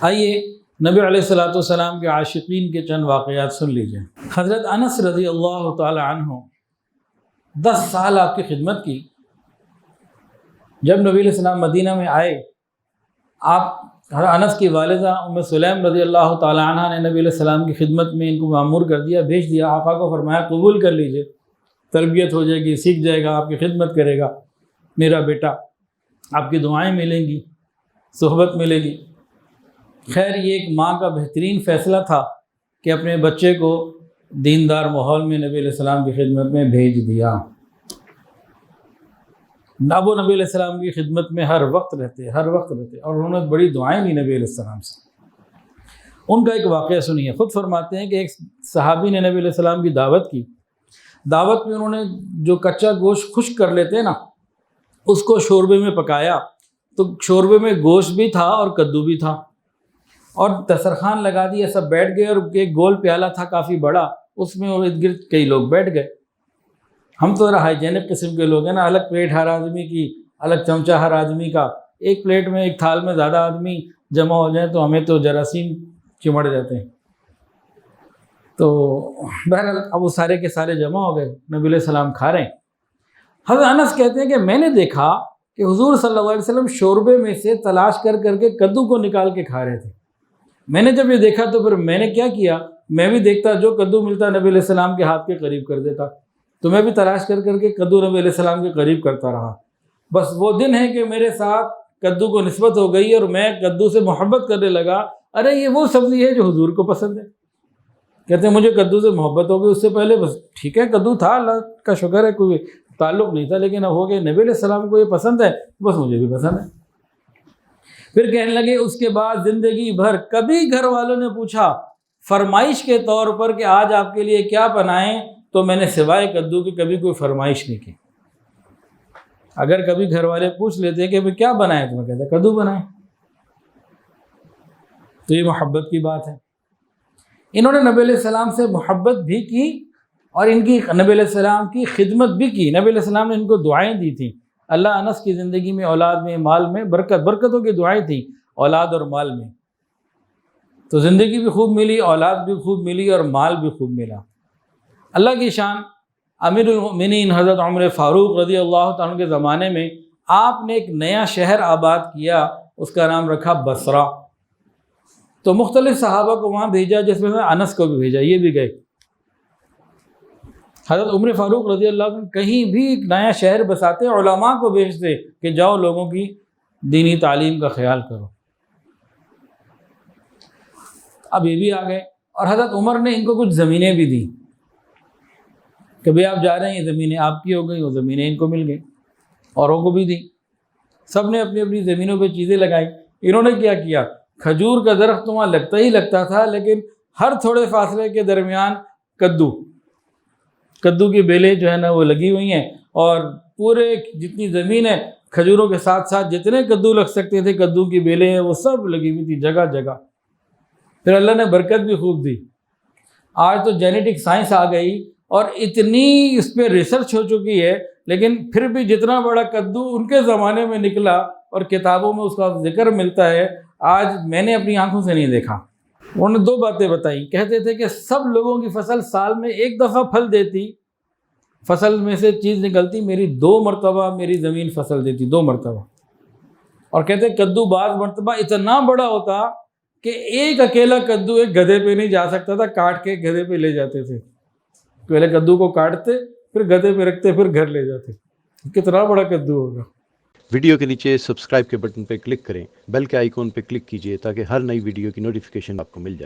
آئیے نبی علیہ الصلوۃ والسلام کے عاشقین کے چند واقعات سن لیجئے۔ حضرت انس رضی اللہ تعالی عنہ 10 سال آپ کی خدمت کی۔ جب نبی علیہ السلام مدینہ میں آئے، آپ انس کی والدہ ام سلیم رضی اللہ تعالی عنہ نے نبی علیہ السلام کی خدمت میں ان کو مأمور کر دیا، بھیج دیا۔ آقا کو فرمایا قبول کر لیجئے، تربیت ہو جائے گی، سیکھ جائے گا، آپ کی خدمت کرے گا میرا بیٹا، آپ کی دعائیں ملیں گی، صحبت ملے گی۔ خیر یہ ایک ماں کا بہترین فیصلہ تھا کہ اپنے بچے کو دیندار ماحول میں نبی علیہ السلام کی خدمت میں بھیج دیا۔ وہ نبی علیہ السلام کی خدمت میں ہر وقت رہتے اور انہوں نے بڑی دعائیں لی نبی علیہ السلام سے۔ ان کا ایک واقعہ سنیے، خود فرماتے ہیں کہ ایک صحابی نے نبی علیہ السلام کی دعوت کی۔ دعوت میں انہوں نے جو کچا گوشت خشک کر لیتے نا، اس کو شوربے میں پکایا، تو شوربے میں گوشت بھی تھا اور کدو بھی تھا، اور دسترخوان لگا دیا، سب بیٹھ گئے، اور ایک گول پیالہ تھا کافی بڑا، اس میں ارد گرد کئی لوگ بیٹھ گئے۔ ہم تو ذرا ہائیجینک قسم کے لوگ ہیں نا، الگ پلیٹ ہر آدمی کی، الگ چمچہ ہر آدمی کا، ایک پلیٹ میں ایک تھال میں زیادہ آدمی جمع ہو جائیں تو ہمیں تو جراثیم چمڑ جاتے ہیں۔ تو بہرحال اب وہ سارے کے سارے جمع ہو گئے، نبی علیہ السلام کھا رہے ہیں۔ حضرت انس کہتے ہیں کہ میں نے دیکھا کہ حضور صلی اللہ علیہ وسلم شوربے میں سے تلاش کر کے کدو کو نکال کے کھا رہے تھے۔ میں نے جب یہ دیکھا تو پھر میں نے کیا کیا، میں بھی دیکھتا، جو کدو ملتا نبی علیہ السلام کے ہاتھ کے قریب کر دیتا، تو میں بھی تلاش کر کے کدو نبی علیہ السلام کے قریب کرتا رہا۔ بس وہ دن ہے کہ میرے ساتھ کدو کو نسبت ہو گئی اور میں کدو سے محبت کرنے لگا۔ ارے یہ وہ سبزی ہے جو حضور کو پسند ہے۔ کہتے ہیں مجھے کدو سے محبت ہو گئی، اس سے پہلے بس ٹھیک ہے کدو تھا، اللہ کا شکر ہے، کوئی تعلق نہیں تھا، لیکن اب ہو گئے نبی علیہ السلام کو یہ پسند ہے، بس مجھے بھی پسند ہے۔ پھر کہنے لگے اس کے بعد زندگی بھر کبھی گھر والوں نے پوچھا فرمائش کے طور پر کہ آج آپ کے لیے کیا بنائیں، تو میں نے سوائے کدو کی کبھی کوئی فرمائش نہیں کی۔ اگر کبھی گھر والے پوچھ لیتے کہ کیا بنائیں، تو میں کہتا کدو بنائیں۔ تو یہ محبت کی بات ہے۔ انہوں نے نبی علیہ السلام سے محبت بھی کی اور ان کی نبی علیہ السلام کی خدمت بھی کی۔ نبی علیہ السلام نے ان کو دعائیں دی تھیں۔ اللہ انس کی زندگی میں، اولاد میں، مال میں برکتوں کی دعائیں تھیں، اولاد اور مال میں۔ تو زندگی بھی خوب ملی، اولاد بھی خوب ملی اور مال بھی خوب ملا۔ اللہ کی شان، امیر المؤمنین حضرت عمر فاروق رضی اللہ تعالیٰ کے زمانے میں آپ نے ایک نیا شہر آباد کیا، اس کا نام رکھا بصرہ۔ تو مختلف صحابہ کو وہاں بھیجا، جس میں انس کو بھی بھیجا، یہ بھی گئے۔ حضرت عمر فاروق رضی اللہ عنہ کہیں بھی ایک نیا شہر بساتے، علماء کو بھیجتے کہ جاؤ لوگوں کی دینی تعلیم کا خیال کرو۔ اب یہ بھی آ گئے، اور حضرت عمر نے ان کو کچھ زمینیں بھی دیں کہ بھئی آپ جا رہے ہیں، یہ زمینیں آپ کی ہو گئی، وہ زمینیں ان کو مل گئی، اوروں کو بھی دیں۔ سب نے اپنی اپنی زمینوں پہ چیزیں لگائیں۔ انہوں نے کیا کیا، کھجور کا درخت وہاں لگتا ہی لگتا تھا، لیکن ہر تھوڑے فاصلے کے درمیان کدو کی بیلیں جو ہے نا وہ لگی ہوئی ہیں، اور پورے جتنی زمین ہے کھجوروں کے ساتھ ساتھ جتنے کدو لگ سکتے تھے، کدو کی بیلیں ہیں وہ سب لگی ہوئی تھی جگہ جگہ۔ پھر اللہ نے برکت بھی خوب دی۔ آج تو جینیٹک سائنس آ گئی اور اتنی اس پہ ریسرچ ہو چکی ہے، لیکن پھر بھی جتنا بڑا کدو ان کے زمانے میں نکلا اور کتابوں میں اس کا ذکر ملتا ہے، آج میں نے اپنی آنکھوں سے نہیں دیکھا۔ انہوں نے 2 باتیں بتائیں، کہتے تھے کہ سب لوگوں کی فصل سال میں 1 دفعہ پھل دیتی، فصل میں سے چیز نکلتی، میری 2 مرتبہ میری زمین فصل دیتی، 2 مرتبہ۔ اور کہتے کدو بعض مرتبہ اتنا بڑا ہوتا کہ ایک اکیلا کدو ایک گدھے پہ نہیں جا سکتا تھا، کاٹ کے گدھے پہ لے جاتے تھے۔ پہلے کدو کو کاٹتے، پھر گدھے پہ رکھتے، پھر گھر لے جاتے۔ کتنا بڑا کدو ہوگا۔ ویڈیو کے نیچے سبسکرائب کے بٹن پہ کلک کریں، بیل کے آئیکن پہ کلک کیجئے تاکہ ہر نئی ویڈیو کی نوٹیفیکیشن آپ کو مل جائے۔